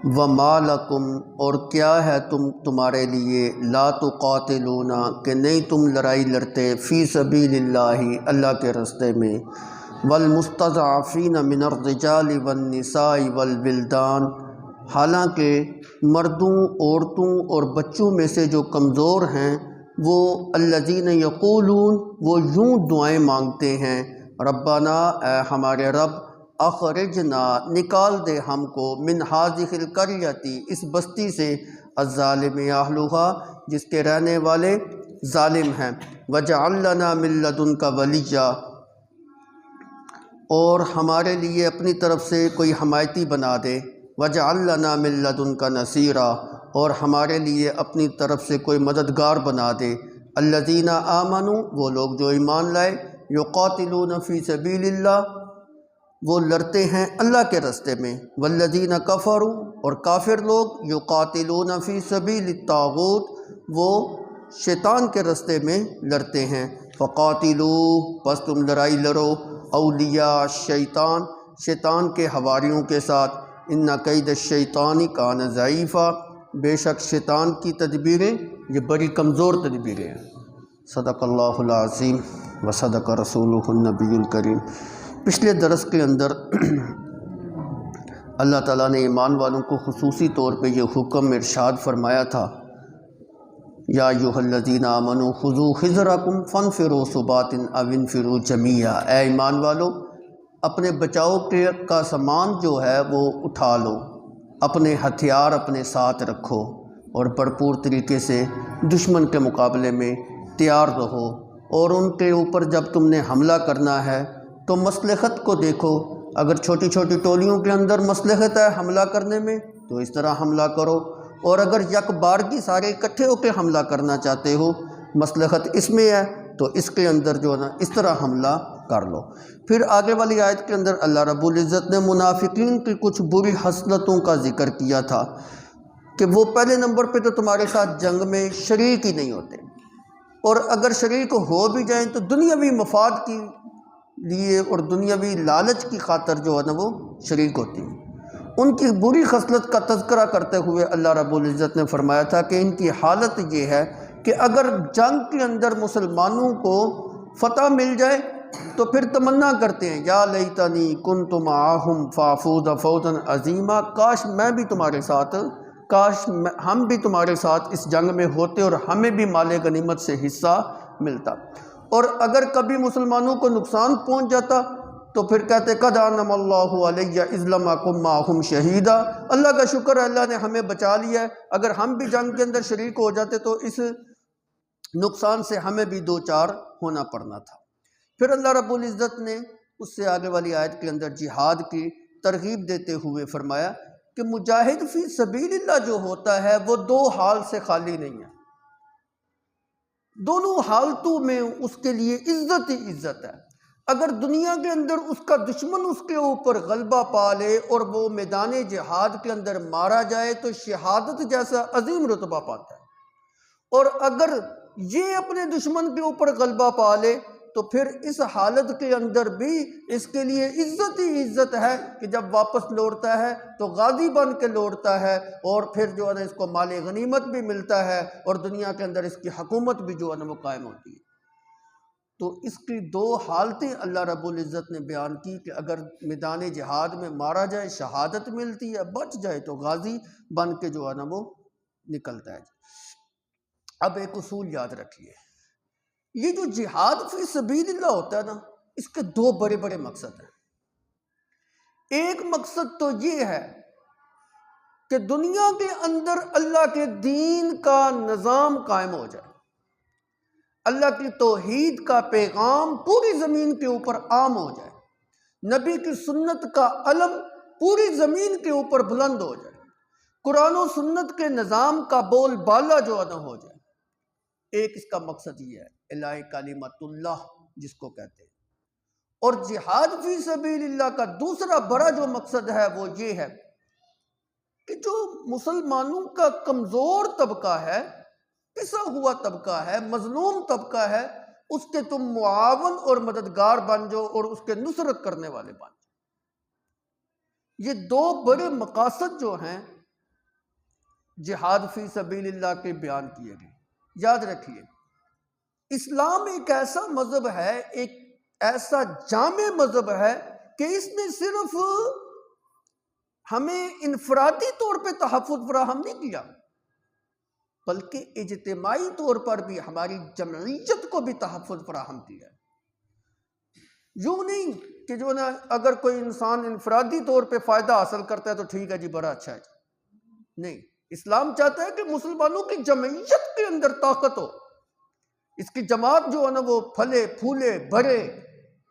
وَمَا لَكُمْ اور کیا ہے تمہارے لیے لا تقاتلون کہ نہیں تم لڑائی لڑتے فی سبیل اللہ اللہ کے راستے میں والمستضعفین من الرجال والنساء والولدان حالانکہ مردوں عورتوں اور بچوں میں سے جو کمزور ہیں وہ الذین یقولون وہ یوں دعائیں مانگتے ہیں ربنا اے ہمارے رب اخرجنا نکال دے ہم کو من ہذہ القریۃ اس بستی سے الظالم اہلھا جس کے رہنے والے ظالم ہیں وجعل لنا من لدنک ولیا اور ہمارے لیے اپنی طرف سے کوئی حمایتی بنا دے وجعل لنا من لدنک نصیرا اور ہمارے لیے اپنی طرف سے کوئی مددگار بنا دے الذین آمنوا وہ لوگ جو ایمان لائے یقاتلون فی سبیل اللہ وہ لڑتے ہیں اللہ کے راستے میں والذین کفروا اور کافر لوگ یقاتلون فی سبیل الطاغوت وہ شیطان کے راستے میں لڑتے ہیں فقاتلوا پس تم لڑائی لڑو اولیاء شیطان کے حواریوں کے ساتھ ان کید الشیطان کان ضعیفا بے شک شیطان کی تدبیریں یہ بڑی کمزور تدبیریں ہیں۔ صدق اللہ العظیم و صدق رسولہ النبی الکریم۔ پچھلے درس کے اندر اللہ تعالیٰ نے ایمان والوں کو خصوصی طور پہ یہ حکم ارشاد فرمایا تھا یا ایھا الذین آمنوا خذوا حذرکم فانفروا ثبات او انفروا جمیعا اے ایمان والو اپنے بچاؤ کا سامان جو ہے وہ اٹھا لو، اپنے ہتھیار اپنے ساتھ رکھو اور بھرپور طریقے سے دشمن کے مقابلے میں تیار رہو، اور ان کے اوپر جب تم نے حملہ کرنا ہے تو مصلحت کو دیکھو، اگر چھوٹی چھوٹی ٹولیوں کے اندر مصلحت ہے حملہ کرنے میں تو اس طرح حملہ کرو، اور اگر یک بارگی سارے اکٹھے ہو کے حملہ کرنا چاہتے ہو مصلحت اس میں ہے تو اس کے اندر جو ہے نا اس طرح حملہ کر لو۔ پھر آگے والی آیت کے اندر اللہ رب العزت نے منافقین کی کچھ بری خصلتوں کا ذکر کیا تھا کہ وہ پہلے نمبر پہ تو تمہارے ساتھ جنگ میں شریک ہی نہیں ہوتے، اور اگر شریک ہو بھی جائیں تو دنیاوی مفاد کی لیے اور دنیاوی لالچ کی خاطر جو ہے نا وہ شریک ہوتی ہیں۔ ان کی بری خصلت کا تذکرہ کرتے ہوئے اللہ رب العزت نے فرمایا تھا کہ ان کی حالت یہ ہے کہ اگر جنگ کے اندر مسلمانوں کو فتح مل جائے تو پھر تمنا کرتے ہیں یا لیتنی کنت معہم فافوز فوزا عظیما کاش میں بھی تمہارے ساتھ، کاش ہم بھی تمہارے ساتھ اس جنگ میں ہوتے اور ہمیں بھی مال غنیمت سے حصہ ملتا، اور اگر کبھی مسلمانوں کو نقصان پہنچ جاتا تو پھر کہتے قد انعم اللہ علیہ اذ لم اکن معہم شہیدا اللہ کا شکر ہے اللہ نے ہمیں بچا لیا ہے، اگر ہم بھی جنگ کے اندر شریک ہو جاتے تو اس نقصان سے ہمیں بھی دو چار ہونا پڑنا تھا۔ پھر اللہ رب العزت نے اس سے آگے والی آیت کے اندر جہاد کی ترغیب دیتے ہوئے فرمایا کہ مجاہد فی سبیل اللہ جو ہوتا ہے وہ دو حال سے خالی نہیں ہے، دونوں حالتوں میں اس کے لیے عزت ہی عزت ہے۔ اگر دنیا کے اندر اس کا دشمن اس کے اوپر غلبہ پا لے اور وہ میدان جہاد کے اندر مارا جائے تو شہادت جیسا عظیم رتبہ پاتا ہے، اور اگر یہ اپنے دشمن کے اوپر غلبہ پا لے تو پھر اس حالت کے اندر بھی اس کے لیے عزت ہی عزت ہے کہ جب واپس لوٹتا ہے تو غازی بن کے لوٹتا ہے، اور پھر جو ہے نا اس کو مال غنیمت بھی ملتا ہے اور دنیا کے اندر اس کی حکومت بھی جو ہے نا وہ قائم ہوتی ہے۔ تو اس کی دو حالتیں اللہ رب العزت نے بیان کی کہ اگر میدان جہاد میں مارا جائے شہادت ملتی ہے، بچ جائے تو غازی بن کے جو ہے نا وہ نکلتا ہے۔ اب ایک اصول یاد رکھیے، یہ جو جہاد فی سبیل اللہ ہوتا ہے نا اس کے دو بڑے بڑے مقصد ہیں۔ ایک مقصد تو یہ ہے کہ دنیا کے اندر اللہ کے دین کا نظام قائم ہو جائے، اللہ کی توحید کا پیغام پوری زمین کے اوپر عام ہو جائے، نبی کی سنت کا علم پوری زمین کے اوپر بلند ہو جائے، قرآن و سنت کے نظام کا بول بالا جو ہے نا ہو جائے۔ ایک اس کا مقصد یہ ہے اعلاء کلمت اللہ جس کو کہتے ہیں، اور جہاد فی سبیل اللہ کا دوسرا بڑا جو مقصد ہے وہ یہ ہے کہ جو مسلمانوں کا کمزور طبقہ ہے، پسا ہوا طبقہ ہے، مظلوم طبقہ ہے، اس کے تم معاون اور مددگار بن جاؤ اور اس کے نصرت کرنے والے بن جاؤ۔ یہ دو بڑے مقاصد جو ہیں جہاد فی سبیل اللہ کے بیان کیے گئے. یاد رکھیے اسلام ایک ایسا مذہب ہے، ایک ایسا جامع مذہب ہے کہ اس نے صرف ہمیں انفرادی طور پہ تحفظ فراہم نہیں کیا، بلکہ اجتماعی طور پر بھی ہماری جمعیت کو بھی تحفظ فراہم کیا. یوں نہیں کہ جو نا اگر کوئی انسان انفرادی طور پہ فائدہ حاصل کرتا ہے تو ٹھیک ہے جی، بڑا اچھا ہے جی. نہیں، اسلام چاہتا ہے کہ مسلمانوں کی جمعیت کے اندر طاقت ہو، اس کی جماعت جو ہے نا وہ پھلے پھولے بڑھے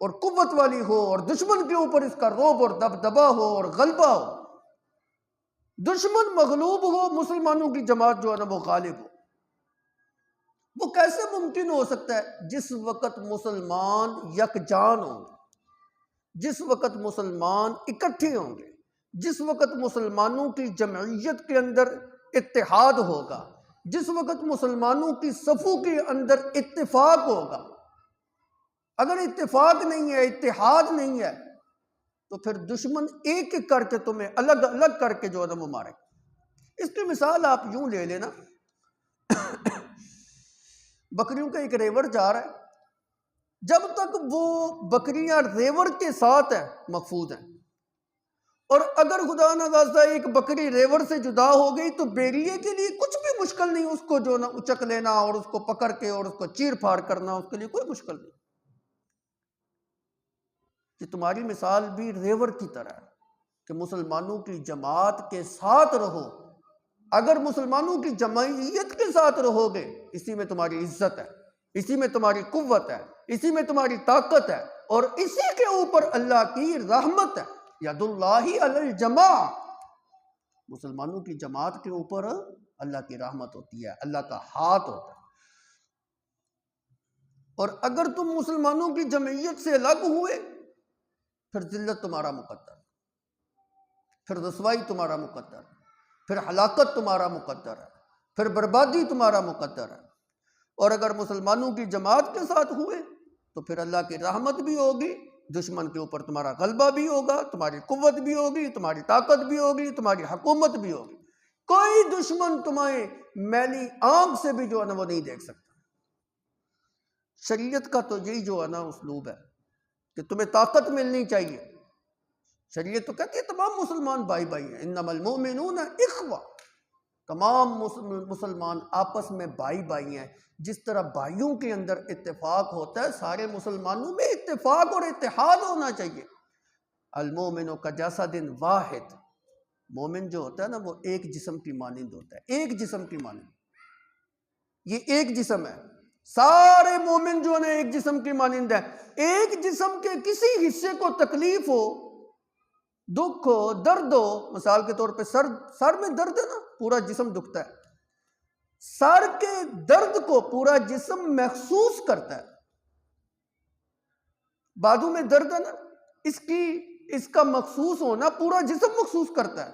اور قوت والی ہو، اور دشمن کے اوپر اس کا رعب اور دبدبا ہو اور غلبہ ہو. دشمن مغلوب ہو، مسلمانوں کی جماعت جو ہے نا وہ غالب ہو. وہ کیسے ممکن ہو سکتا ہے؟ جس وقت مسلمان یکجان ہوں گے، جس وقت مسلمان اکٹھے ہوں گے، جس وقت مسلمانوں کی جمعیت کے اندر اتحاد ہوگا، جس وقت مسلمانوں کی صفوں کے اندر اتفاق ہوگا. اگر اتفاق نہیں ہے، اتحاد نہیں ہے، تو پھر دشمن ایک ایک کر کے تمہیں الگ الگ کر کے جو ہے نا وہ مارے. اس کی مثال آپ یوں لے لینا، بکریوں کا ایک ریوڑ جا رہا ہے، جب تک وہ بکریاں ریوڑ کے ساتھ ہیں محفوظ ہیں، اور اگر خدا نخواستہ ایک بکری ریوڑ سے جدا ہو گئی تو بیریے کے لیے کچھ بھی مشکل نہیں اس کو جو نا اچک لینا اور اس کو پکڑ کے اور اس کو چیر پھاڑ کرنا، اس کے لیے کوئی مشکل نہیں. کہ تمہاری مثال بھی ریوڑ کی طرح ہے کہ مسلمانوں کی جماعت کے ساتھ رہو. اگر مسلمانوں کی جمعیت کے ساتھ رہو گے، اسی میں تمہاری عزت ہے، اسی میں تمہاری قوت ہے، اسی میں تمہاری طاقت ہے، اور اسی کے اوپر اللہ کی رحمت ہے. ید اللہ علی الجماع، مسلمانوں کی جماعت کے اوپر اللہ کی رحمت ہوتی ہے، اللہ کا ہاتھ ہوتا ہے. اور اگر تم مسلمانوں کی جمعیت سے الگ ہوئے، پھر ذلت تمہارا مقدر، پھر رسوائی تمہارا مقدر، پھر ہلاکت تمہارا مقدر ہے، پھر بربادی تمہارا مقدر ہے. اور اگر مسلمانوں کی جماعت کے ساتھ ہوئے تو پھر اللہ کی رحمت بھی ہوگی، دشمن کے اوپر تمہارا غلبہ بھی ہوگا، تمہاری قوت بھی ہوگی، تمہاری طاقت بھی ہوگی، تمہاری حکومت بھی ہوگی. کوئی دشمن تمہیں میلی آنکھ سے بھی جو ہے نا وہ نہیں دیکھ سکتا. شریعت کا تو یہی جو ہے نا اسلوب ہے کہ تمہیں طاقت ملنی چاہیے. شریعت تو کہتی ہے تمام مسلمان بھائی بھائی ہیں، انما المؤمنون اخوہ، تمام مسلمان آپس میں بھائی بھائی ہیں. جس طرح بھائیوں کے اندر اتفاق ہوتا ہے، سارے مسلمانوں میں اتفاق اور اتحاد ہونا چاہیے. المؤمن کجسد واحد، مومن جو ہوتا ہے نا وہ ایک جسم کی مانند ہوتا ہے، ایک جسم کی مانند. یہ ایک جسم ہے، سارے مومن جو ہے ایک جسم کی مانند ہے. ایک جسم کے کسی حصے کو تکلیف ہو، دکھ ہو، درد ہو، مثال کے طور پہ سر میں درد ہے نا، پورا جسم دکھتا ہے. سر کے درد کو پورا جسم محسوس کرتا ہے. بازو میں درد ہے نا، اس کا محسوس ہونا پورا جسم محسوس کرتا ہے.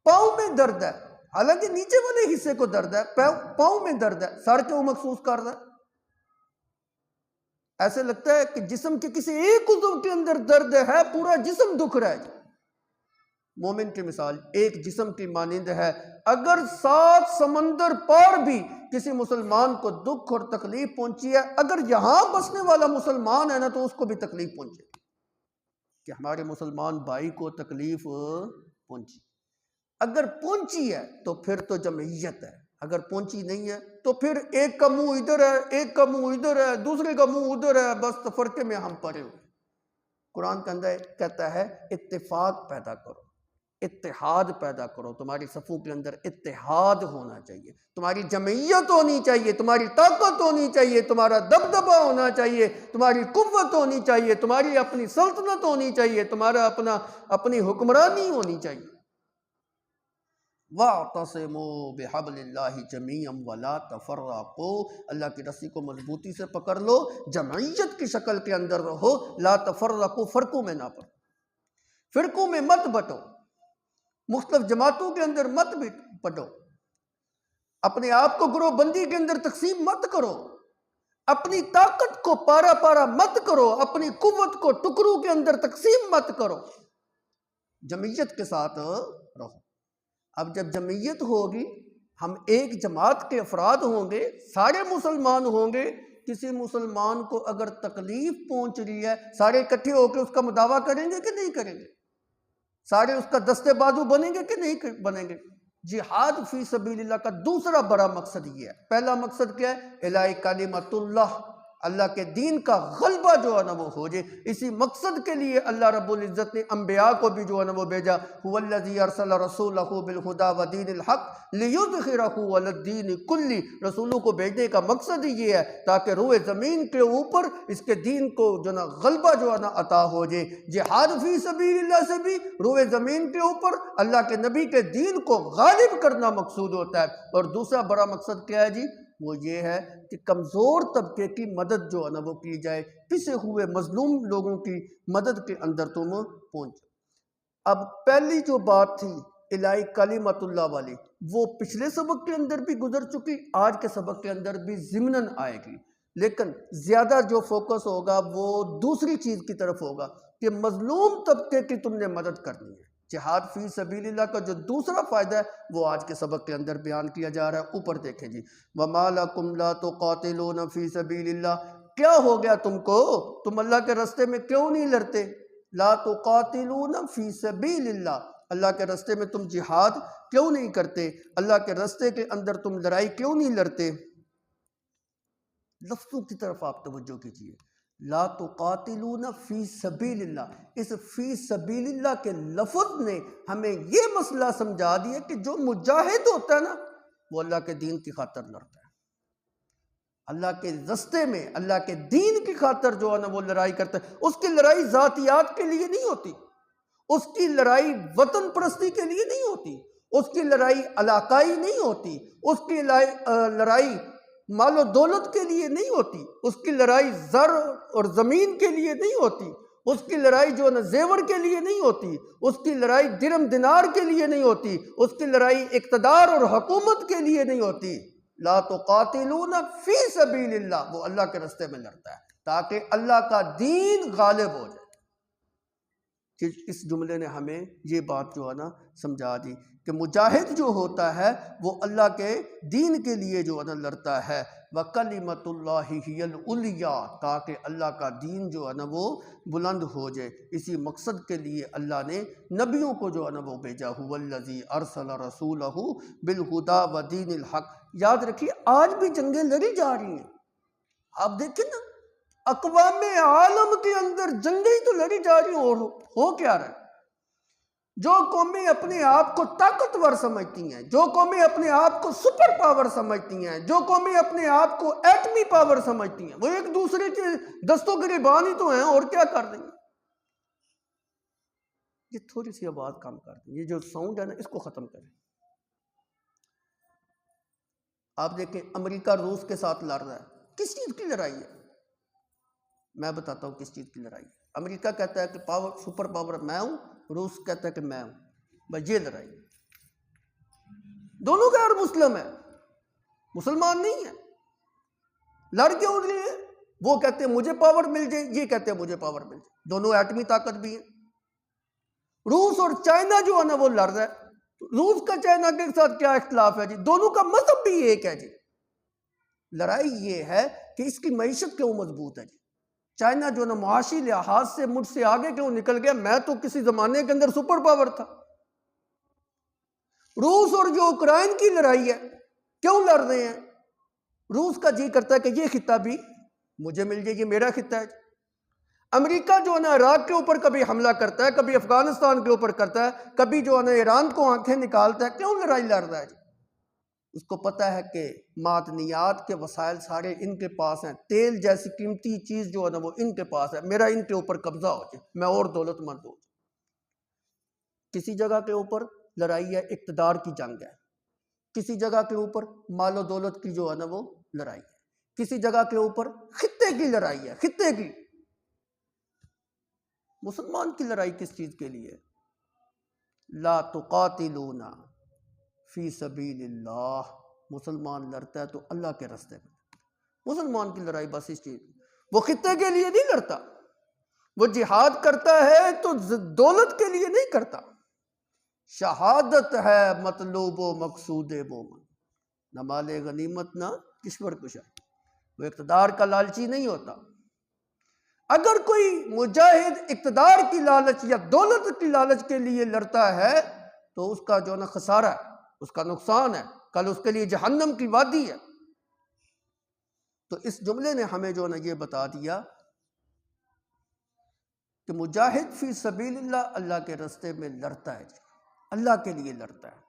پاؤں میں درد ہے، حالانکہ نیچے والے حصے کو درد ہے، پاؤں میں درد ہے، سر کو محسوس کرتا ہے. ایسے لگتا ہے کہ جسم کے کسی ایک عضو کے اندر درد ہے، پورا جسم دکھ رہا ہے. مومن کی مثال ایک جسم کی مانند ہے. اگر 7 سمندر پار بھی کسی مسلمان کو دکھ اور تکلیف پہنچی ہے، اگر یہاں بسنے والا مسلمان ہے نا تو اس کو بھی تکلیف پہنچے کہ ہمارے مسلمان بھائی کو تکلیف پہنچی. اگر پہنچی ہے تو پھر تو جمعیت ہے، اگر پہنچی نہیں ہے تو پھر ایک کا منہ ادھر ہے، ایک کا منہ ادھر ہے، دوسرے کا منہ ادھر ہے، بس تفرقے میں ہم پڑے ہوئے. قرآن کے اندر کہتا ہے اتفاق پیدا کرو، اتحاد پیدا کرو. تمہاری صفوں کے اندر اتحاد ہونا چاہیے، تمہاری جمعیت ہونی چاہیے، تمہاری طاقت ہونی چاہیے، تمہارا دبدبا ہونا چاہیے، تمہاری قوت ہونی چاہیے، تمہاری اپنی سلطنت ہونی چاہیے، تمہارا اپنی حکمرانی ہونی چاہیے. وَاعْتَصِمُوا بِحَبْلِ اللَّهِ جَمِيعًا وَلَا تَفَرَّقُوا، اللہ کی رسی کو مضبوطی سے پکڑ لو، جمعیت کی شکل کے اندر رہو. لا تفرقوا، فرقوں میں نہ پڑو، فرقوں میں مت بٹو، مختلف جماعتوں کے اندر مت بٹو، اپنے آپ کو گروہ بندی کے اندر تقسیم مت کرو، اپنی طاقت کو پارا پارا مت کرو، اپنی قوت کو ٹکڑوں کے اندر تقسیم مت کرو. جمعیت کے ساتھ رہو۔ اب جب جمعیت ہوگی، ہم ایک جماعت کے افراد ہوں گے، سارے مسلمان ہوں گے، کسی مسلمان کو اگر تکلیف پہنچ رہی ہے، سارے اکٹھے ہو کے اس کا مداوع کریں گے کہ نہیں کریں گے؟ سارے اس کا دستے بازو بنیں گے کہ نہیں بنیں گے؟ جہاد فی سبیل اللہ کا دوسرا بڑا مقصد یہ ہے۔ پہلا مقصد کیا ہے؟ الہ کلمۃ اللہ، اللہ کے دین کا غلبہ جو ہے نا وہ ہو جائے۔ اسی مقصد کے لیے اللہ رب العزت نے انبیاء کو بھی جو ہے نا وہ بھیجا۔ هو الذی ارسل رسولہ بالہدی ودین الحق لیظہرہ علی الدین کلہ۔ رسولوں کو بھیجنے کا مقصد ہی یہ ہے تاکہ روئے زمین کے اوپر اس کے دین کو جو نا غلبہ جو ہے نا عطا ہو جائے۔ جہاد فی سبیل اللہ سے بھی روئے زمین کے اوپر اللہ کے نبی کے دین کو غالب کرنا مقصود ہوتا ہے۔ اور دوسرا بڑا مقصد کیا ہے جی؟ وہ یہ ہے کہ کمزور طبقے کی مدد جو ہے نا وہ کی جائے، پسے ہوئے مظلوم لوگوں کی مدد کے اندر تم پہنچ۔ اب پہلی جو بات تھی الہ کلمۃ اللہ والی، وہ پچھلے سبق کے اندر بھی گزر چکی، آج کے سبق کے اندر بھی ضمناً آئے گی، لیکن زیادہ جو فوکس ہوگا وہ دوسری چیز کی طرف ہوگا کہ مظلوم طبقے کی تم نے مدد کرنی ہے۔ جہاد فی سبیل اللہ کا جو دوسرا فائدہ ہے وہ آج کے سبق کے اندر بیان کیا جا رہا ہے۔ اوپر دیکھیں جی، وَمَا لَكُمْ لَا تُقَاتِلُونَ فِي سَبِيلِ اللَّهِ، کیا ہو گیا تم کو؟ تم اللہ کے راستے میں کیوں نہیں لڑتے؟ لا تقاتلون فی سبیل اللہ، اللہ کے راستے میں تم جہاد کیوں نہیں کرتے؟ اللہ کے راستے کے اندر تم لڑائی کیوں نہیں لڑتے؟ لفظوں کی طرف آپ توجہ کیجیے، لا تقاتلون فی سبیل اللہ، اس فی سبیل اللہ کے لفظ نے ہمیں یہ مسئلہ سمجھا دیا کہ جو مجاہد ہوتا ہے نا وہ اللہ کے دین کی خاطر لڑتا ہے، اللہ کے راستے میں اللہ کے دین کی خاطر جو ہے نا وہ لڑائی کرتا ہے۔ اس کی لڑائی ذاتیات کے لیے نہیں ہوتی، اس کی لڑائی وطن پرستی کے لیے نہیں ہوتی، اس کی لڑائی علاقائی نہیں ہوتی، اس کی لڑائی مال و دولت کے لیے نہیں ہوتی، اس کی لڑائی زر اور زمین کے لیے نہیں ہوتی، اس کی لڑائی جو ہے زیور کے لیے نہیں ہوتی، اس کی لڑائی درم دینار کے لیے نہیں ہوتی، اس کی لڑائی اقتدار اور حکومت کے لیے نہیں ہوتی۔ لا تقاتلون فی سبیل اللہ، وہ اللہ کے راستے میں لڑتا ہے تاکہ اللہ کا دین غالب ہو جائے۔ اس جملے نے ہمیں یہ بات جو ہے نا سمجھا دی کہ مجاہد جو ہوتا ہے وہ اللہ کے دین کے لیے جو ہے نا لڑتا ہے، وَكَلِمَةُ اللَّهِ هِيَ الْعُلْيَا، تاکہ اللہ کا دین جو ہے نا وہ بلند ہو جائے۔ اسی مقصد کے لیے اللہ نے نبیوں کو جو ہے نا وہ بھیجا، هُوَ الَّذِي أَرْسَلَ رَسُولَهُ بِالْهُدَى وَدِينِ الْحَقِّ۔ یاد رکھیے آج بھی جنگیں لڑی جا رہی ہیں، آپ دیکھیں نا اقوام عالم کے اندر جنگیں ہی تو لڑی جا رہی ہیں، اور ہو کیا رہا ہے؟ جو قومیں اپنے آپ کو طاقتور سمجھتی ہیں، جو قومیں اپنے آپ کو سپر پاور سمجھتی ہیں، جو قومیں اپنے آپ کو ایٹمی پاور سمجھتی ہیں، وہ ایک دوسرے کے دستوں گریبان ہی تو ہیں، اور کیا کر رہی ہیں؟ یہ تھوڑی سی آواز کم کر دیں، یہ جو ساؤنڈ ہے نا اس کو ختم کریں۔ آپ دیکھیں امریکہ روس کے ساتھ لڑ رہا ہے، کس چیز کی لڑائی ہے؟ میں بتاتا ہوں کس چیز کی لڑائی ہے۔ امریکہ کہتا ہے کہ پاور سپر پاور میں ہوں، روس کہتا ہے کہ میں ہوں، بس یہ لڑائی ہے۔ دونوں غیر مسلم ہیں، مسلمان نہیں ہیں، لڑ کیوں رہے ہیں؟ وہ کہتے ہیں مجھے پاور مل جائے، یہ کہتے ہیں مجھے پاور مل جائے، دونوں ایٹمی طاقت بھی ہیں۔ روس اور چائنا جو ہے نا وہ لڑ رہا ہے، روس کا چائنا کے ساتھ کیا اختلاف ہے جی؟ دونوں کا مذہب بھی ایک ہے جی۔ لڑائی یہ ہے کہ اس کی معیشت کیوں مضبوط ہے جی۔ چائنا جو نا معاشی لحاظ سے مجھ سے آگے کیوں نکل گیا؟ میں تو کسی زمانے کے اندر سپر پاور تھا۔ روس اور جو اوکرائن کی لڑائی ہے کیوں لڑ رہے ہیں؟ روس کا جی کرتا ہے کہ یہ خطہ بھی مجھے مل جائے، یہ میرا خطہ ہے۔ امریکہ جو ہے نا عراق کے اوپر کبھی حملہ کرتا ہے، کبھی افغانستان کے اوپر کرتا ہے، کبھی جو ہے نا ایران کو آنکھیں نکالتا ہے، کیوں لڑائی لڑ رہا ہے جی؟ اس کو پتہ ہے کہ معدنیات کے وسائل سارے ان کے پاس ہیں، تیل جیسی قیمتی چیز جو ہے نا وہ ان کے پاس ہے، میرا ان کے اوپر قبضہ ہو جائے، میں اور دولت مند ہو جائے۔ کسی جگہ کے اوپر لڑائی ہے، اقتدار کی جنگ ہے، کسی جگہ کے اوپر مال و دولت کی جو ہے نا وہ لڑائی ہے، کسی جگہ کے اوپر خطے کی لڑائی ہے، خطے کی۔ مسلمان کی لڑائی کس چیز کے لیے؟ لا تقاتلون فی سبیل اللہ، مسلمان لڑتا ہے تو اللہ کے راستے میں۔ مسلمان کی لڑائی بس اس چیز، وہ خطے کے لیے نہیں لڑتا، وہ جہاد کرتا ہے تو دولت کے لیے نہیں کرتا، شہادت ہے مطلوب و مقصود مومن، نہ مال غنیمت نہ کشور کشا، وہ اقتدار کا لالچی نہیں ہوتا۔ اگر کوئی مجاہد اقتدار کی لالچ یا دولت کی لالچ کے لیے لڑتا ہے تو اس کا جو نا خسارہ ہے، اس کا نقصان ہے، کل اس کے لیے جہنم کی وادی ہے۔ تو اس جملے نے ہمیں جو نا یہ بتا دیا کہ مجاہد فی سبیل اللہ اللہ کے راستے میں لڑتا ہے، اللہ کے لیے لڑتا ہے۔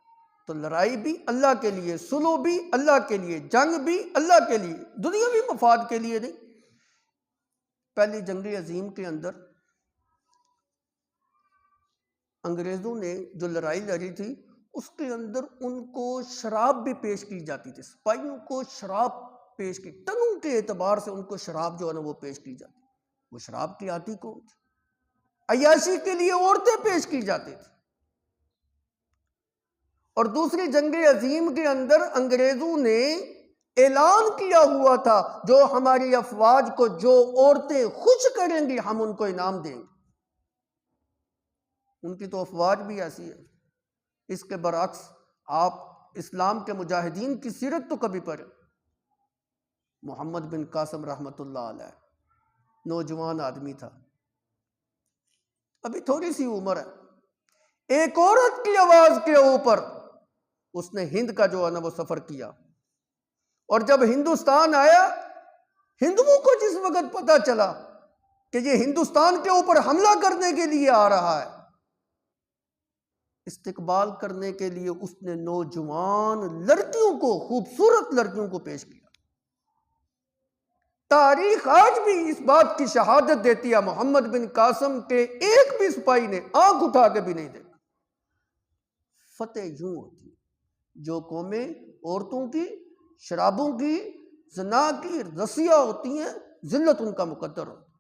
تو لڑائی بھی اللہ کے لیے، صلح بھی اللہ کے لیے، جنگ بھی اللہ کے لیے، دنیاوی مفاد کے لیے نہیں۔ پہلی جنگ عظیم کے اندر انگریزوں نے جو لڑائی لڑی تھی اس کے اندر ان کو شراب بھی پیش کی جاتی تھی، سپاہیوں کو شراب پیش کی، ٹنوں کے اعتبار سے ان کو شراب جو ہے نا وہ پیش کی جاتی۔ وہ شراب کی آتی کون تھی؟ عیاشی کے لیے عورتیں پیش کی جاتی تھی۔ اور دوسری جنگ عظیم کے اندر انگریزوں نے اعلان کیا ہوا تھا جو ہماری افواج کو جو عورتیں خوش کریں گی ہم ان کو انعام دیں گے۔ ان کی تو افواج بھی ایسی ہے۔ اس کے برعکس آپ اسلام کے مجاہدین کی سیرت تو کبھی پڑھیں۔ محمد بن قاسم رحمۃ اللہ علیہ نوجوان آدمی تھا، ابھی تھوڑی سی عمر ہے، ایک عورت کی آواز کے اوپر اس نے ہند کا جو ہے نا وہ سفر کیا، اور جب ہندوستان آیا، ہندوؤں کو جس وقت پتا چلا کہ یہ ہندوستان کے اوپر حملہ کرنے کے لیے آ رہا ہے، استقبال کرنے کے لیے اس نے نوجوان لڑکیوں کو، خوبصورت لڑکیوں کو پیش کیا۔ تاریخ آج بھی اس بات کی شہادت دیتی ہے محمد بن قاسم کے ایک بھی سپاہی نے آنکھ اٹھا کے بھی نہیں دیکھا۔ فتح یوں ہوتی ہے، جو قومیں عورتوں کی، شرابوں کی، زنا کی رسیہ ہوتی ہیں، ذلت ان کا مقدر ہوتا،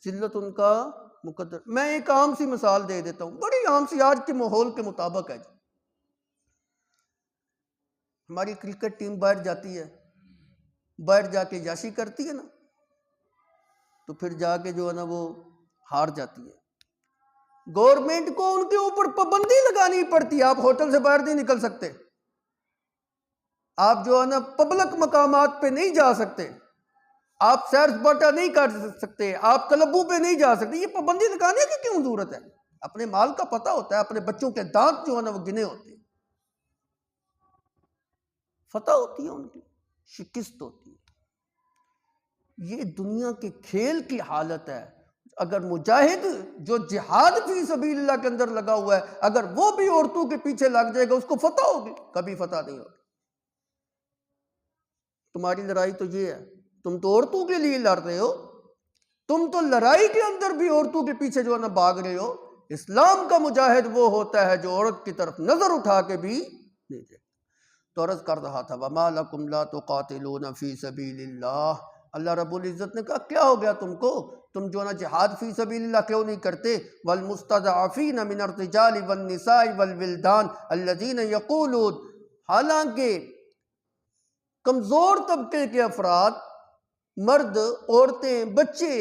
ذلت ان کا مقدر۔ میں ایک عام سی مثال دے دیتا ہوں، بڑی عام سی، آج کے ماحول کے مطابق ہے۔ ہماری کرکٹ ٹیم باہر جاتی ہے، باہر جا کے یاشی کرتی ہے نا، تو پھر جا کے جو ہے نا وہ ہار جاتی ہے۔ گورنمنٹ کو ان کے اوپر پابندی لگانی پڑتی ہے، آپ ہوٹل سے باہر نہیں نکل سکتے، آپ جو ہے نا پبلک مقامات پہ نہیں جا سکتے، آپ سیر سپاٹا نہیں کر سکتے، آپ کلبوں پہ نہیں جا سکتے۔ یہ پابندی لگانے کی کیوں ضرورت ہے؟ اپنے مال کا پتہ ہوتا ہے، اپنے بچوں کے دانت جو ہے نا وہ گنے ہوتے ہیں، فتح ہوتی ہے، ان کی شکست ہوتی ہے۔ یہ دنیا کے کھیل کی حالت ہے۔ اگر مجاہد جو جہاد فی سبیل اللہ کے اندر لگا ہوا ہے، اگر وہ بھی عورتوں کے پیچھے لگ جائے گا، اس کو فتح ہوگی؟ کبھی فتح نہیں ہوگی۔ تمہاری لڑائی تو یہ ہے، تم تو عورتوں کے لیے لڑ رہے ہو، تم تو لڑائی کے اندر بھی عورتوں کے پیچھے جو ہے نا بھاگ رہے ہو۔ اسلام کا مجاہد وہ ہوتا ہے جو عورت کی طرف نظر اٹھا کے بھی نہیں دیکھتا۔ تو عرض کر رہا تھا وَمَا لَكُمْ لَا تُقَاتِلُونَ فِي سَبِيلِ اللَّهِ، اللہ رب العزت نے کہا کیا ہو گیا تم کو، تم جو نا جہاد فی سبیل اللہ کیوں نہیں کرتے؟ وَالْمُسْتَضْعَفِينَ مِنَ الرِّجَالِ وَالنِّسَاءِ وَالْوِلْدَانِ الَّذِينَ يَقُولُونَ، حالانکہ کمزور طبقے کے افراد، مرد، عورتیں، بچے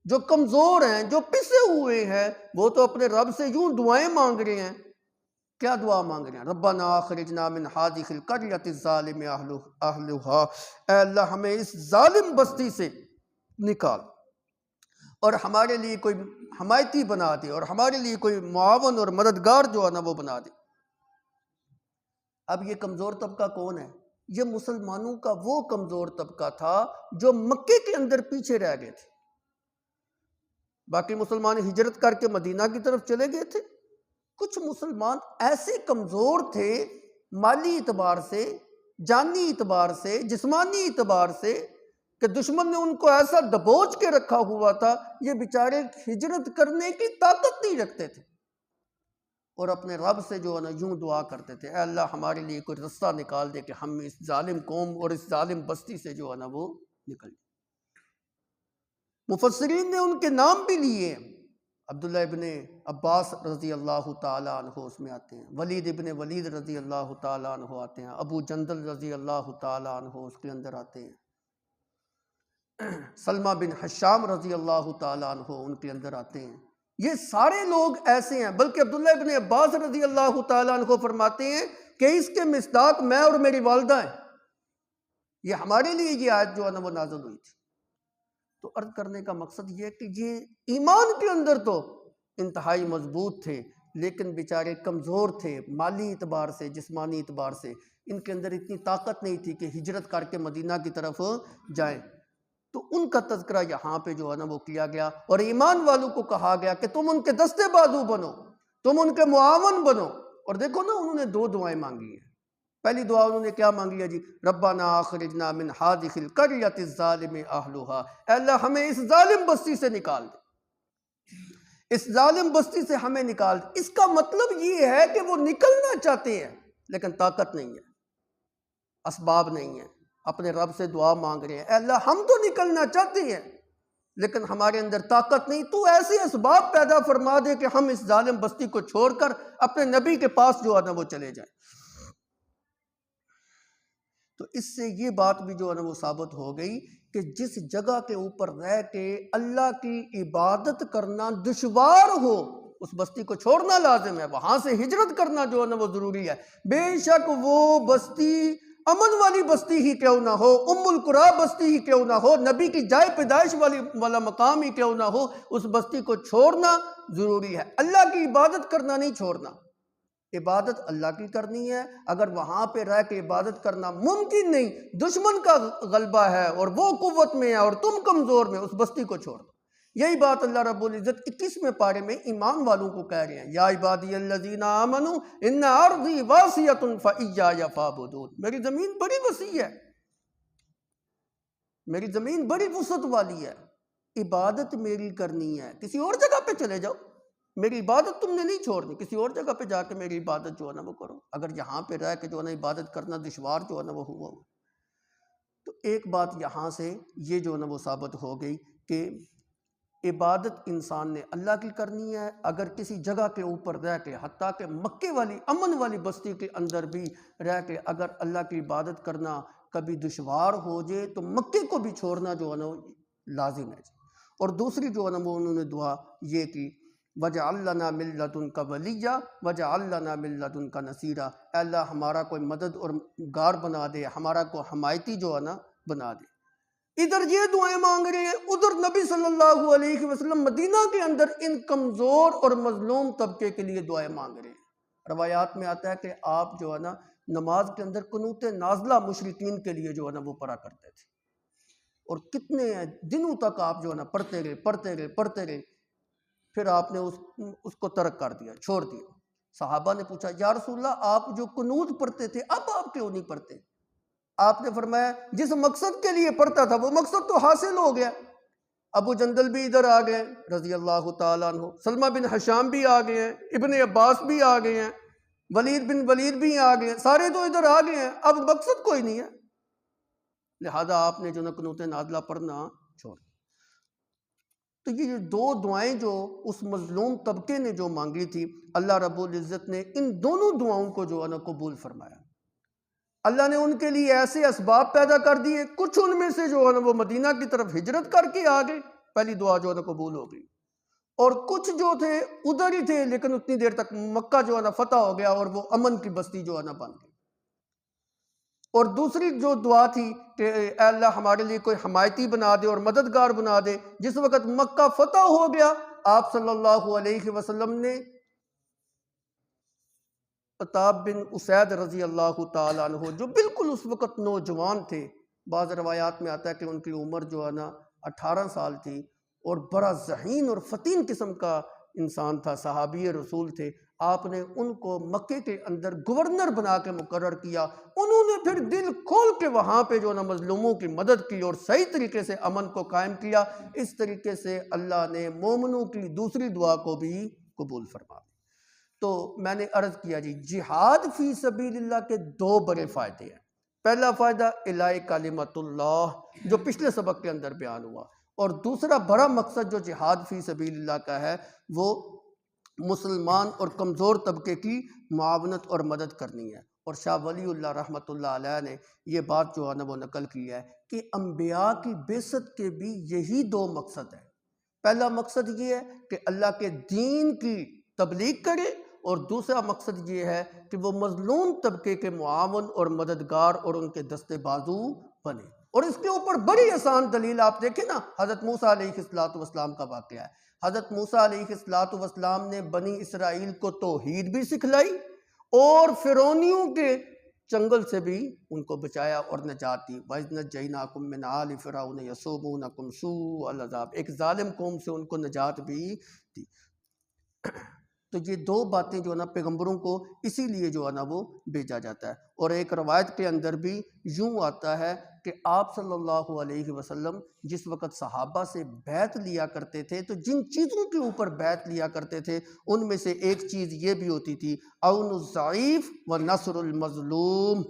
جو کمزور ہیں، جو پسے ہوئے ہیں، وہ تو اپنے رب سے یوں دعائیں مانگ رہے ہیں۔ کیا دعا مانگ رہے ہیں؟ ربنا اخرجنا من هذه القرية الظالم اهلها، اے اللہ ہمیں اس ظالم بستی سے نکال اور ہمارے لیے کوئی حمایتی بنا دے، اور ہمارے لیے کوئی معاون اور مددگار جو ہے نا وہ بنا دے۔ اب یہ کمزور طبقہ کون ہے؟ یہ مسلمانوں کا وہ کمزور طبقہ تھا جو مکے کے اندر پیچھے رہ گئے تھے۔ باقی مسلمان ہجرت کر کے مدینہ کی طرف چلے گئے تھے۔ کچھ مسلمان ایسے کمزور تھے مالی اعتبار سے، جانی اعتبار سے، جسمانی اعتبار سے، کہ دشمن نے ان کو ایسا دبوچ کے رکھا ہوا تھا، یہ بیچارے ہجرت کرنے کی طاقت نہیں رکھتے تھے، اور اپنے رب سے جو ہے نا یوں دعا کرتے تھے، اے اللہ ہمارے لیے کوئی رستہ نکال دے کہ ہم اس ظالم قوم اور اس ظالم بستی سے جو ہے نا وہ نکل جائیں۔ مفسرین نے ان کے نام بھی لیے، عبداللہ ابن عباس رضی اللہ تعالیٰ عنہ اس میں آتے ہیں، ولید ابن ولید رضی اللہ تعالیٰ عنہ آتے ہیں، ابو جندل رضی اللہ تعالیٰ عنہ اس کے اندر آتے ہیں، سلمہ بن حشام رضی اللہ تعالیٰ عنہ ان کے اندر آتے ہیں، یہ سارے لوگ ایسے ہیں، بلکہ عبداللہ ابن عباس رضی اللہ تعالیٰ عنہ فرماتے ہیں کہ اس کے مصداق میں اور میری والدہ ہیں۔ یہ ہمارے لیے یہ آیت جو ہے نا وہ نازل ہوئی تھی۔ تو عرض کرنے کا مقصد یہ ہے کہ یہ ایمان کے اندر تو انتہائی مضبوط تھے، لیکن بیچارے کمزور تھے مالی اعتبار سے، جسمانی اعتبار سے، ان کے اندر اتنی طاقت نہیں تھی کہ ہجرت کر کے مدینہ کی طرف جائیں۔ تو ان کا تذکرہ یہاں پہ جو ہے نا وہ کیا گیا، اور ایمان والوں کو کہا گیا کہ تم ان کے دستے بازو بنو، تم ان کے معاون بنو۔ اور دیکھو نا، انہوں نے دو دعائیں مانگی ہیں۔ پہلی دعا انہوں نے کیا مانگی ہے جی؟ ربنا اخرجنا من هذه القرية الظالم اهلها، اے اللہ ہمیں اس ظالم بستی سے نکال دے، اس ظالم بستی سے ہمیں نکال دے۔ اس کا مطلب یہ ہے کہ وہ نکلنا چاہتے ہیں لیکن طاقت نہیں ہے، اسباب نہیں ہیں، اپنے رب سے دعا مانگ رہے ہیں، اے اللہ ہم تو نکلنا چاہتے ہیں لیکن ہمارے اندر طاقت نہیں، تو ایسے اسباب پیدا فرما دے کہ ہم اس ظالم بستی کو چھوڑ کر اپنے نبی کے پاس جو ہے نا وہ چلے جائیں۔ تو اس سے یہ بات بھی جو ہے نا وہ ثابت ہو گئی کہ جس جگہ کے اوپر رہ کے اللہ کی عبادت کرنا دشوار ہو، اس بستی کو چھوڑنا لازم ہے، وہاں سے ہجرت کرنا جو ہے نا وہ ضروری ہے۔ بے شک وہ بستی امن والی بستی ہی کیوں نہ ہو، ام القریٰ بستی ہی کیوں نہ ہو، نبی کی جائے پیدائش والا مقام ہی کیوں نہ ہو، اس بستی کو چھوڑنا ضروری ہے۔ اللہ کی عبادت کرنا نہیں چھوڑنا، عبادت اللہ کی کرنی ہے۔ اگر وہاں پہ رہ کے عبادت کرنا ممکن نہیں، دشمن کا غلبہ ہے اور وہ قوت میں ہے اور تم کمزور میں، اس بستی کو چھوڑ دو۔ یہی بات اللہ رب العزت 21ویں پارے میں ایمان والوں کو کہہ رہے ہیں، یا عبادی الذین آمنوا ان ارضی واسعۃ فایای فاعبدون۔ میری زمین بڑی وسیع ہے، میری زمین بڑی وسعت والی ہے، عبادت میری کرنی ہے، کسی اور جگہ پہ چلے جاؤ، میری عبادت تم نے نہیں چھوڑنی، کسی اور جگہ پہ جا کے میری عبادت جو ہے نا وہ کرو۔ اگر یہاں پہ رہ کے جو ہے نا عبادت کرنا دشوار جو ہے نا وہ ہوا ہو، تو ایک بات یہاں سے یہ جو ہے نا وہ ثابت ہو گئی کہ عبادت انسان نے اللہ کی کرنی ہے۔ اگر کسی جگہ کے اوپر رہ کے، حتیٰ کہ مکے والی امن والی بستی کے اندر بھی رہ کے اگر اللہ کی عبادت کرنا کبھی دشوار ہو جائے تو مکے کو بھی چھوڑنا جو ہے نا لازم ہے۔ اور دوسری جو ہے نا وہ انہوں نے دعا یہ کی، وَجَعَلْ لَنَا مِن لَّدُنْكَ وَلِيًّا وَجَعَلْ لَنَا مِن لَّدُنْكَ نَصِيرًا، اے اللہ ہمارا کوئی مدد اور گار بنا دے، ہمارا کوئی حمایتی جو ہے نا بنا دے۔ ادھر یہ دعائیں مانگ رہے ہیں، ادھر نبی صلی اللہ علیہ وسلم مدینہ کے اندر ان کمزور اور مظلوم طبقے کے لیے دعائیں مانگ رہے ہیں۔ روایات میں آتا ہے کہ آپ جو ہے نا نماز کے اندر قنوت نازلہ مشرکین کے لیے جو ہے نا وہ پڑھا کرتے تھے، اور کتنے دنوں تک آپ جو ہے نا پڑھتے رہے، پھر آپ نے اس کو ترک کر دیا، چھوڑ دیا۔ صحابہ نے پوچھا، یا رسول اللہ آپ جو قنوت پڑھتے تھے اب آپ کیوں نہیں پڑھتے؟ آپ نے فرمایا جس مقصد کے لیے پڑھتا تھا وہ مقصد تو حاصل ہو گیا۔ ابو جندل بھی ادھر آ گئے رضی اللہ تعالیٰ عنہ، سلمہ بن حشام بھی آ گئے ہیں، ابن عباس بھی آ گئے ہیں، ولید بن ولید بھی آ گئے ہیں، سارے تو ادھر آ گئے ہیں، اب مقصد کوئی نہیں ہے، لہذا آپ نے جو نا قنوت نازلہ پڑھنا چھوڑ۔ تو یہ دو دعائیں جو اس مظلوم طبقے نے جو مانگی تھی، اللہ رب العزت نے ان دونوں دعاؤں کو جو ہے نا قبول فرمایا۔ اللہ نے ان کے لیے ایسے اسباب پیدا کر دیے، کچھ ان میں سے جو ہے نا وہ مدینہ کی طرف ہجرت کر کے آ گئے، پہلی دعا جو ہے نا قبول ہو گئی، اور کچھ جو تھے ادھر ہی تھے لیکن اتنی دیر تک مکہ جو ہے نا فتح ہو گیا اور وہ امن کی بستی جو ہے نا بن گئی۔ اور دوسری جو دعا تھی کہ اے اللہ ہمارے لیے کوئی حمایتی بنا دے اور مددگار بنا دے، جس وقت مکہ فتح ہو گیا آپ صلی اللہ علیہ وسلم نے عتاب بن اسید رضی اللہ تعالیٰ عنہ، جو بالکل اس وقت نوجوان تھے، بعض روایات میں آتا ہے کہ ان کی عمر جو ہے نا 18 سال تھی، اور بڑا ذہین اور فتین قسم کا انسان تھا، صحابی رسول تھے، آپ نے ان کو مکے کے اندر گورنر بنا کے مقرر کیا۔ انہوں نے پھر دل کھول کے وہاں پہ جو نا مظلوموں کی مدد کی اور صحیح طریقے سے امن کو قائم کیا۔ اس طریقے سے اللہ نے مومنوں کی دوسری دعا کو بھی قبول فرما۔ تو میں نے عرض کیا جی، جہاد فی سبیل اللہ کے دو بڑے فائدے ہیں۔ پہلا فائدہ اعلاء کلمت اللہ جو پچھلے سبق کے اندر بیان ہوا، اور دوسرا بڑا مقصد جو جہاد فی سبیل اللہ کا ہے وہ مسلمان اور کمزور طبقے کی معاونت اور مدد کرنی ہے۔ اور شاہ ولی اللہ رحمۃ اللہ علیہ نے یہ بات جو ہے نا وہ نقل کی ہے کہ انبیاء کی بعثت کے بھی یہی دو مقصد ہیں، پہلا مقصد یہ ہے کہ اللہ کے دین کی تبلیغ کرے، اور دوسرا مقصد یہ ہے کہ وہ مظلوم طبقے کے معاون اور مددگار اور ان کے دستے بازو بنے۔ اور اس کے اوپر بڑی آسان دلیل آپ دیکھیں نا، حضرت موسیٰ علیہ السلام کا واقعہ ہے۔ حضرت موسیٰ علیہ السلام نے بنی اسرائیل کو توحید بھی سکھلائی اور فرعونیوں کے چنگل سے بھی ان کو بچایا اور نجات دی۔ وَإِذْ نَجَّيْنَاكُم مِّنْ آلِ فِرْعَوْنَ يَسُومُونَكُمْ سُوءَ الْعَذَابِ، ایک ظالم قوم سے ان کو نجات بھی دی۔ تو یہ دو باتیں جو ہے نا پیغمبروں کو اسی لیے جو ہے نا وہ بھیجا جاتا ہے۔ اور ایک روایت کے اندر بھی یوں آتا ہے کہ آپ صلی اللہ علیہ وسلم جس وقت صحابہ سے بیعت لیا کرتے تھے تو جن چیزوں کے اوپر بیعت لیا کرتے تھے ان میں سے ایک چیز یہ بھی ہوتی تھی، عون الضعیف و نصر المظلوم۔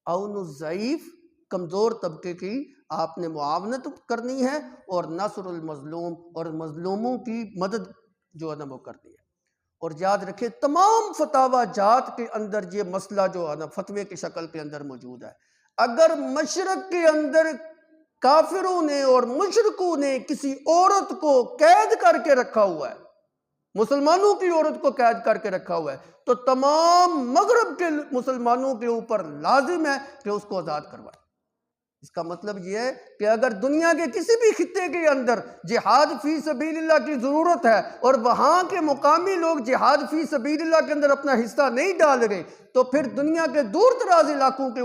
عون الضعیف، کمزور طبقے کی آپ نے معاونت کرنی ہے، اور نصر المظلوم، اور مظلوموں کی مدد جو ہے نا وہ کرنی ہے۔ اور یاد رکھیں تمام فتاوی جات کے اندر یہ مسئلہ جو ہے نا فتوے کی شکل کے اندر موجود ہے۔ اگر مشرق کے اندر کافروں نے اور مشرکوں نے کسی عورت کو قید کر کے رکھا ہوا ہے، مسلمانوں کی عورت کو قید کر کے رکھا ہوا ہے، تو تمام مغرب کے مسلمانوں کے اوپر لازم ہے کہ اس کو آزاد کروائے۔ اس کا مطلب یہ ہے کہ اگر دنیا کے کسی بھی خطے کے اندر جہاد فی سبیل اللہ کی ضرورت ہے اور وہاں کے مقامی لوگ جہاد فی سبیل اللہ کے اندر اپنا حصہ نہیں ڈال رہے، تو پھر دنیا کے دور دراز علاقوں کے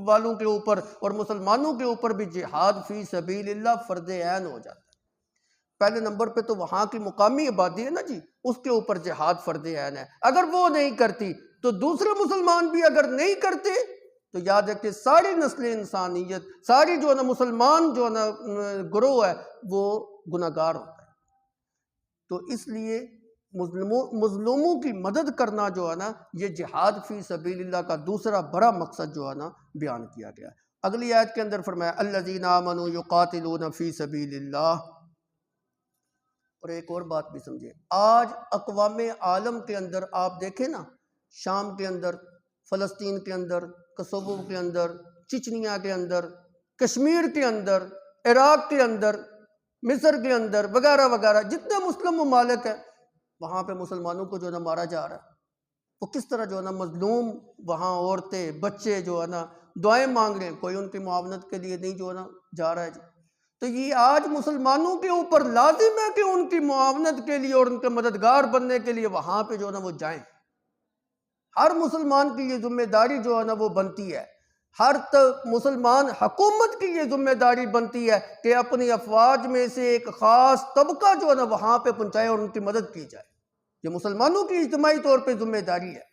والوں کے اوپر اور مسلمانوں کے اوپر بھی جہاد فی سبیل اللہ فرض عین ہو جاتا ہے۔ پہلے نمبر پہ تو وہاں کی مقامی آبادی ہے نا جی، اس کے اوپر جہاد فرض عین ہے۔ اگر وہ نہیں کرتی تو دوسرے مسلمان بھی اگر نہیں کرتے تو یاد ہے کہ ساری نسل انسانیت، ساری جو ہے نا مسلمان جو ہے نا گروہ ہے وہ گناہگار ہوتا ہے۔ تو اس لیے مظلوموں کی مدد کرنا جو ہے نا یہ جہاد فی سبیل اللہ کا دوسرا بڑا مقصد جو ہے نا بیان کیا گیا۔ اگلی آیت کے اندر فرمایا الذین آمنوا یقاتلون فی سبیل اللہ۔ اور ایک اور بات بھی سمجھے، آج اقوام عالم کے اندر آپ دیکھیں نا، شام کے اندر، فلسطین کے اندر، کوسوو کے اندر، چچنیا کے اندر، کشمیر کے اندر، عراق کے اندر، مصر کے اندر وغیرہ وغیرہ جتنے مسلم ممالک ہیں، وہاں پہ مسلمانوں کو جو ہے نا مارا جا رہا ہے۔ وہ کس طرح جو ہے نا مظلوم، وہاں عورتیں بچے جو ہے نا دعائیں مانگ رہے ہیں، کوئی ان کی معاونت کے لیے نہیں جو ہے نا جا رہا ہے جی۔ تو یہ آج مسلمانوں کے اوپر لازم ہے کہ ان کی معاونت کے لیے اور ان کے مددگار بننے کے لیے وہاں پہ جو ہے نا وہ جائیں۔ ہر مسلمان کی یہ ذمہ داری جو ہے نا وہ بنتی ہے، ہر مسلمان حکومت کی یہ ذمہ داری بنتی ہے کہ اپنی افواج میں سے ایک خاص طبقہ جو ہے نا وہاں پہ پہنچائے اور ان کی مدد کی جائے۔ یہ مسلمانوں کی اجتماعی طور پہ ذمہ داری ہے۔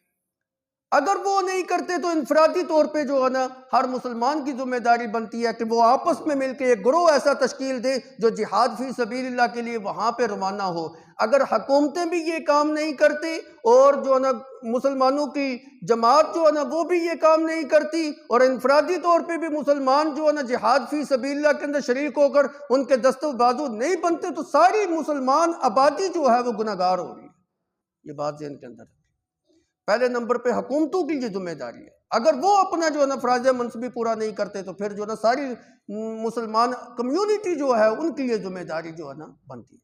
اگر وہ نہیں کرتے تو انفرادی طور پہ جو ہے نا ہر مسلمان کی ذمہ داری بنتی ہے کہ وہ آپس میں مل کے ایک گروہ ایسا تشکیل دے جو جہاد فی سبیل اللہ کے لیے وہاں پہ روانہ ہو۔ اگر حکومتیں بھی یہ کام نہیں کرتی اور جو ہے نا مسلمانوں کی جماعت جو ہے نا وہ بھی یہ کام نہیں کرتی اور انفرادی طور پہ بھی مسلمان جو ہے نا جہاد فی سبیل اللہ کے اندر شریک ہو کر ان کے دست و بازو نہیں بنتے، تو ساری مسلمان آبادی جو ہے وہ گناہگار ہو رہی ہے۔ یہ بات ذہن کے اندر ہے۔ پہلے نمبر پہ حکومتوں کی یہ ذمہ داری ہے، اگر وہ اپنا جو ہے نا فرائض منصبی پورا نہیں کرتے تو پھر جو ہے نا ساری مسلمان کمیونٹی جو ہے ان کی یہ ذمہ داری جو ہے نا بنتی ہے۔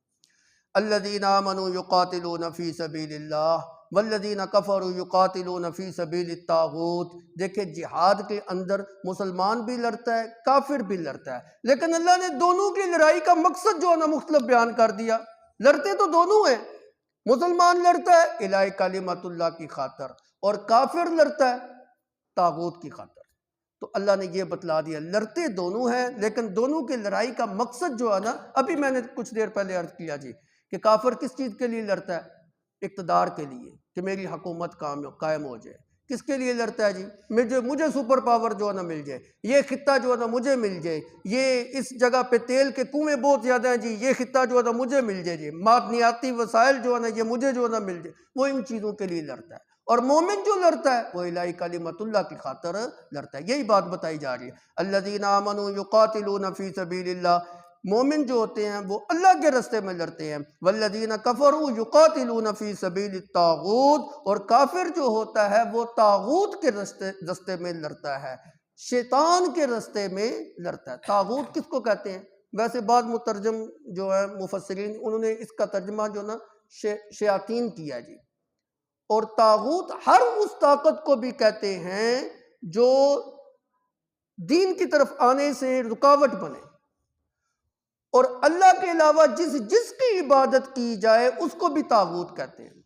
الذین آمنوا یقاتلون فی سبیل اللہ والذین کفروا یقاتلون فی سبیل الطاغوت۔ دیکھیں جہاد کے اندر مسلمان بھی لڑتا ہے، کافر بھی لڑتا ہے، لیکن اللہ نے دونوں کی لڑائی کا مقصد جو ہے نا مختلف بیان کر دیا۔ لڑتے تو دونوں ہیں، مسلمان لڑتا ہے الہ کلمت اللہ کی خاطر اور کافر لڑتا ہے طاغوت کی خاطر۔ تو اللہ نے یہ بتلا دیا لڑتے دونوں ہیں، لیکن دونوں کی لڑائی کا مقصد جو ہے نا ابھی میں نے کچھ دیر پہلے عرض کیا جی کہ کافر کس چیز کے لیے لڑتا ہے؟ اقتدار کے لیے، کہ میری حکومت قائم ہو جائے۔ کس کے لیے لڑتا ہے جی؟ مجھے سپر پاور جو ہے نا مل جائے، یہ خطہ جو ہے نا مجھے مل جائے، یہ اس جگہ پہ تیل کے کنویں بہت زیادہ ہیں جی، یہ خطہ جو ہے نا مجھے مل جائے جی، معدنیاتی وسائل جو ہے نا یہ مجھے جو ہے نا مل جائے۔ وہ ان چیزوں کے لیے لڑتا ہے۔ اور مومن جو لڑتا ہے وہ الہی کلمت اللہ کی خاطر لڑتا ہے۔ یہی بات بتائی جا رہی ہے، الذین آمنوا یقاتلون فی سبیل اللہ۔ مومن جو ہوتے ہیں وہ اللہ کے راستے میں لڑتے ہیں، والذین کفروا یقاتلون فی سبیل الطاغوت، اور کافر جو ہوتا ہے وہ طاغوت کے راستے میں لڑتا ہے، شیطان کے راستے میں لڑتا ہے۔ طاغوت کس کو کہتے ہیں؟ ویسے بعض مترجم جو ہے مفسرین انہوں نے اس کا ترجمہ جو نا شیاطین کیا جی. اور طاغوت ہر اس طاقت کو بھی کہتے ہیں جو دین کی طرف آنے سے رکاوٹ بنے، اور اللہ کے علاوہ جس کی عبادت کی جائے اس کو بھی طاغوت کہتے ہیں.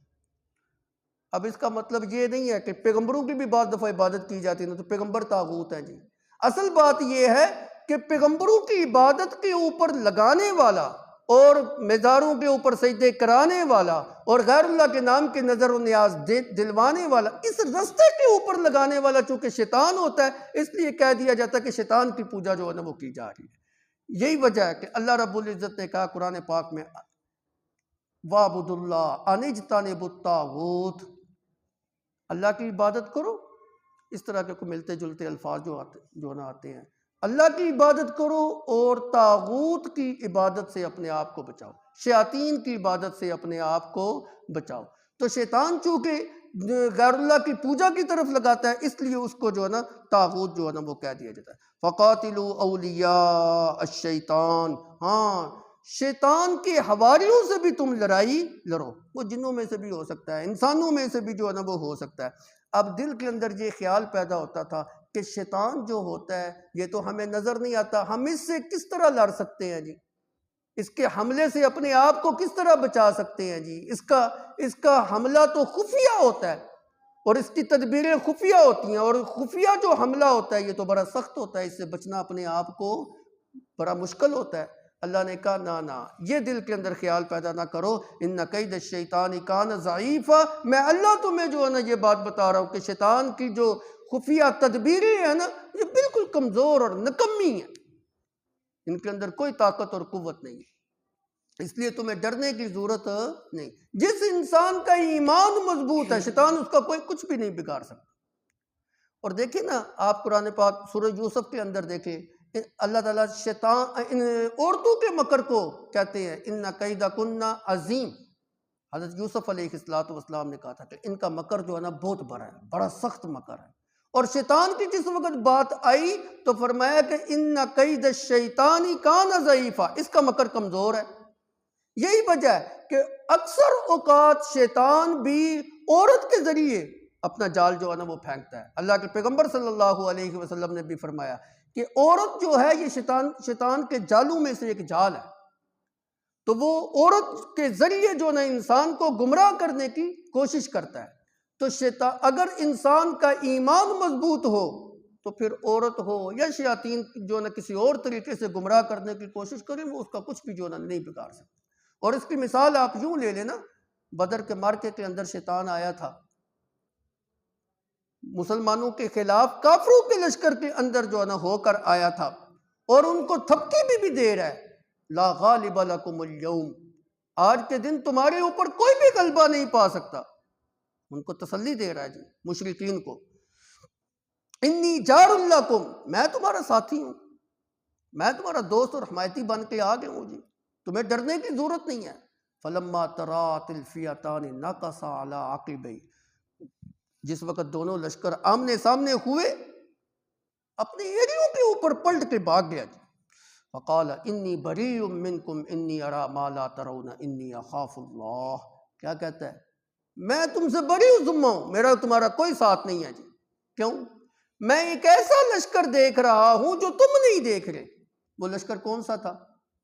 اب اس کا مطلب یہ نہیں ہے کہ پیغمبروں کی بھی بعض دفعہ عبادت کی جاتی ہے تو پیغمبر طاغوت ہیں جی. اصل بات یہ ہے کہ پیغمبروں کی عبادت کے اوپر لگانے والا اور مزاروں کے اوپر سجدے کرانے والا اور غیر اللہ کے نام کے نظر و نیاز دلوانے والا، اس رستے کے اوپر لگانے والا چونکہ شیطان ہوتا ہے، اس لیے کہہ دیا جاتا ہے کہ شیطان کی پوجا جو ہے نا وہ کی جا رہی ہے. یہی وجہ ہے کہ اللہ رب العزت نے کہا قرآن پاک میں وَاعْبُدُوا اللَّهَ وَاجْتَنِبُوا الطَّاغُوتَ، اللہ کی عبادت کرو. اس طرح کے ملتے جلتے الفاظ جو نہ آتے ہیں. اللہ کی عبادت کرو اور طاغوت کی عبادت سے اپنے آپ کو بچاؤ، شیاطین کی عبادت سے اپنے آپ کو بچاؤ. تو شیطان چونکہ غیر اللہ کی پوجا کی طرف لگاتا ہے اس لیے اس کو جو ہے نا طاغوت جو ہے نا وہ کہہ دیا جاتا ہے. فَقَاتِلُوا أَوْلِيَاءَ الشَّيْطَانِ، ہاں شیطان کے حواریوں سے بھی تم لڑائی لڑو. وہ جنوں میں سے بھی ہو سکتا ہے، انسانوں میں سے بھی جو ہے نا وہ ہو سکتا ہے. اب دل کے اندر یہ خیال پیدا ہوتا تھا کہ شیطان جو ہوتا ہے یہ تو ہمیں نظر نہیں آتا، ہم اس سے کس طرح لڑ سکتے ہیں جی، اس کے حملے سے اپنے آپ کو کس طرح بچا سکتے ہیں جی. اس کا حملہ تو خفیہ ہوتا ہے اور اس کی تدبیریں خفیہ ہوتی ہیں، اور خفیہ جو حملہ ہوتا ہے یہ تو بڑا سخت ہوتا ہے، اس سے بچنا اپنے آپ کو بڑا مشکل ہوتا ہے. اللہ نے کہا نہ یہ دل کے اندر خیال پیدا نہ کرو، ان کید الشیطان کان ضعیفا، میں اللہ تمہیں جو ہے نا یہ بات بتا رہا ہوں کہ شیطان کی جو خفیہ تدبیریں ہیں نا یہ بالکل کمزور اور نکمی ہیں، ان کے اندر کوئی طاقت اور قوت نہیں ہے، اس لیے تمہیں ڈرنے کی ضرورت نہیں. جس انسان کا ایمان مضبوط ہے شیطان اس کا کوئی کچھ بھی نہیں بگاڑ سکتا. اور دیکھیں نا آپ قرآن پاک سورہ یوسف کے اندر دیکھیں اللہ تعالیٰ شیطان عورتوں کے مکر کو کہتے ہیں ان کیدکن عظیم. حضرت یوسف علیہ السلام نے کہا تھا کہ ان کا مکر جو ہے نا بہت بڑا ہے، بڑا سخت مکر ہے. اور شیطان کی جس وقت بات آئی تو فرمایا کہ ان کید الشیطان کان ضعیفا، اس کا مکر کمزور ہے. یہی وجہ ہے کہ اکثر اوقات شیطان بھی عورت کے ذریعے اپنا جال جو ہے نا وہ پھینکتا ہے. اللہ کے پیغمبر صلی اللہ علیہ وسلم نے بھی فرمایا کہ عورت جو ہے یہ شیطان کے جالوں میں سے ایک جال ہے. تو وہ عورت کے ذریعے جو نا انسان کو گمراہ کرنے کی کوشش کرتا ہے. تو شیطان اگر انسان کا ایمان مضبوط ہو تو پھر عورت ہو یا شیاطین جو نا کسی اور طریقے سے گمراہ کرنے کی کوشش کریں وہ اس کا کچھ بھی جو نا نہیں بگاڑ سکتے. اور اس کی مثال آپ یوں لے لینا، بدر کے معرکے کے اندر شیطان آیا تھا، مسلمانوں کے خلاف کافروں کے لشکر کے اندر جو ہے نا ہو کر آیا تھا، اور ان کو تھپکی بھی دے رہا ہے لا غالب لکم اليوم، آج کے دن تمہارے اوپر کوئی بھی غلبہ نہیں پا سکتا. ان کو تسلی دے رہا ہے جی مشرکین کو. انی جار لکم، میں تمہارا ساتھی ہوں، میں تمہارا دوست اور حمایتی بن کے آ گیا ہوں جی، تمہیں ڈرنے کی ضرورت نہیں ہے. فلما ترات الفئتان نکص علی عقبیہ، جس وقت دونوں لشکر آمنے سامنے ہوئے اپنی ایڑیوں کے اوپر پلٹ کے بھاگ گیا جی. فقال انی بریء منکم انی اری ما لا ترون انی اخاف اللہ. کیا کہتا ہے؟ میں تم سے بری ذمہ ہوں، میرا تمہارا کوئی ساتھ نہیں ہے جی. کیوں؟ میں ایک ایسا لشکر دیکھ رہا ہوں جو تم نہیں دیکھ رہے. وہ لشکر کون سا تھا؟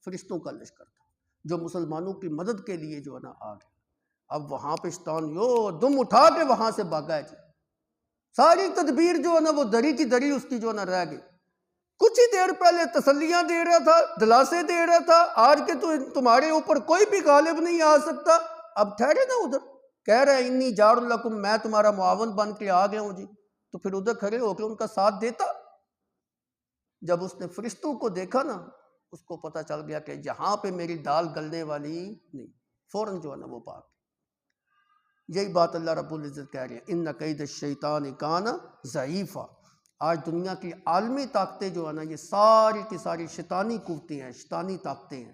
فرشتوں کا لشکر تھا جو مسلمانوں کی مدد کے لیے جو ہے نا آ گیا. اب وہاں پہ شیطان دم اٹھا کے وہاں سے بھاگا ہے جی. ساری تدبیر جو ہے نا وہ دری کی دری اس کی جو ہے نا رہ گئی. کچھ ہی دیر پہلے تسلیاں دے رہا تھا، دلاسے دے رہا تھا، آج کے تو تمہارے اوپر کوئی بھی غالب نہیں آ سکتا. اب ٹھہرے نا ادھر، کہہ رہے انی جار لکم، میں تمہارا معاون بن کے آ گیا ہوں جی. تو پھر ادھر کھڑے ہو کے ان کا ساتھ دیتا. جب اس نے فرشتوں کو دیکھا نا اس کو پتا چل گیا کہ یہاں پہ میری دال گلنے والی نہیں، فوراً جو ہے نا وہ بات. یہی بات اللہ رب العزت کہہ رہے ہیں ان کید الشیطان کان ضعیفا. آج دنیا کی عالمی طاقتیں جو ہے نا یہ ساری کی ساری شیطانی قوتیں ہیں، شیطانی طاقتیں ہیں.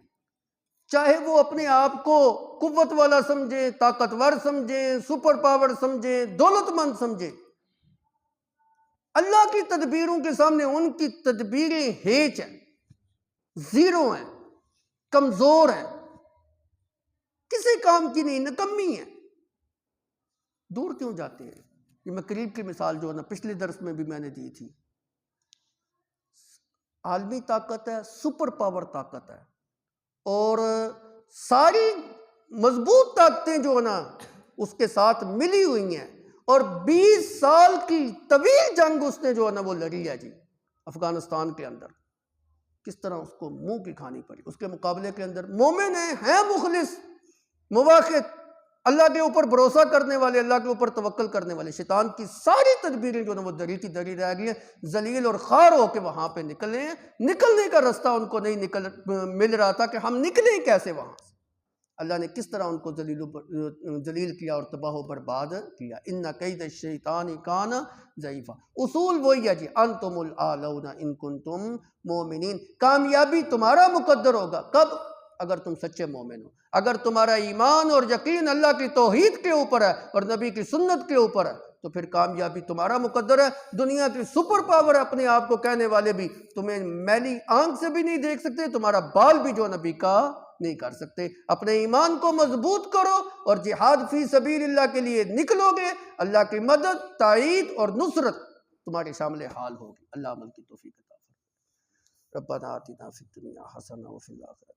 چاہے وہ اپنے آپ کو قوت والا سمجھیں، طاقتور سمجھیں، سپر پاور سمجھیں، دولت مند سمجھیں، اللہ کی تدبیروں کے سامنے ان کی تدبیریں ہیچ ہیں، زیرو ہیں. کمزور ہیں، کسی کام کی نہیں، نکمی ہیں، دور کیوں جاتے ہیں؟ یہ میں قریب کی مثال جو ہے نا پچھلے درس میں بھی میں نے دی تھی، عالمی طاقت ہے، سپر پاور طاقت ہے، اور ساری مضبوط طاقتیں جو ہے نا اس کے ساتھ ملی ہوئی ہیں، اور 20 سال کی طویل جنگ اس نے جو ہے نا وہ لڑی ہے جی افغانستان کے اندر، کس طرح اس کو منہ کی کھانی پڑی۔ اس کے مقابلے کے اندر مومن ہیں مخلص موحد، اللہ کے اوپر بھروسہ کرنے والے، اللہ کے اوپر توکل کرنے والے، شیطان کی ساری تدبیریں جو ہے وہ دری کی دری رہ گئی ہیں، ذلیل اور خوار ہو کے وہاں پہ نکلے ہیں، نکلنے کا رستہ ان کو نہیں مل رہا تھا کہ ہم نکلیں کیسے وہاں سے۔ اللہ نے کس طرح ان کو ذلیل کیا اور تباہ و برباد کیا۔ ان کید الشیطان کان ضعیفا، اصول وہی ہے جی، انتم الاعلون ان کنتم مومنین، کامیابی تمہارا مقدر ہوگا کب؟ اگر تم سچے مومن ہو، اگر تمہارا ایمان اور یقین اللہ کی توحید کے اوپر ہے اور نبی کی سنت کے اوپر ہے تو پھر کامیابی تمہارا مقدر ہے۔ دنیا کی سپر پاور اپنے آپ کو کہنے والے بھی تمہیں میلی آنکھ سے بھی نہیں دیکھ سکتے، تمہارا بال بھی جو نبی کا نہیں کر سکتے۔ اپنے ایمان کو مضبوط کرو اور جہاد فی سبیل اللہ کے لیے نکلو گے، اللہ کی مدد، تائید اور نصرت تمہارے شامل حال ہوگی۔ اللہ عمل کی توفیق عطا فرمائے۔ ربنا آتنا فی الدنیا حسنہ وفی الآخرۃ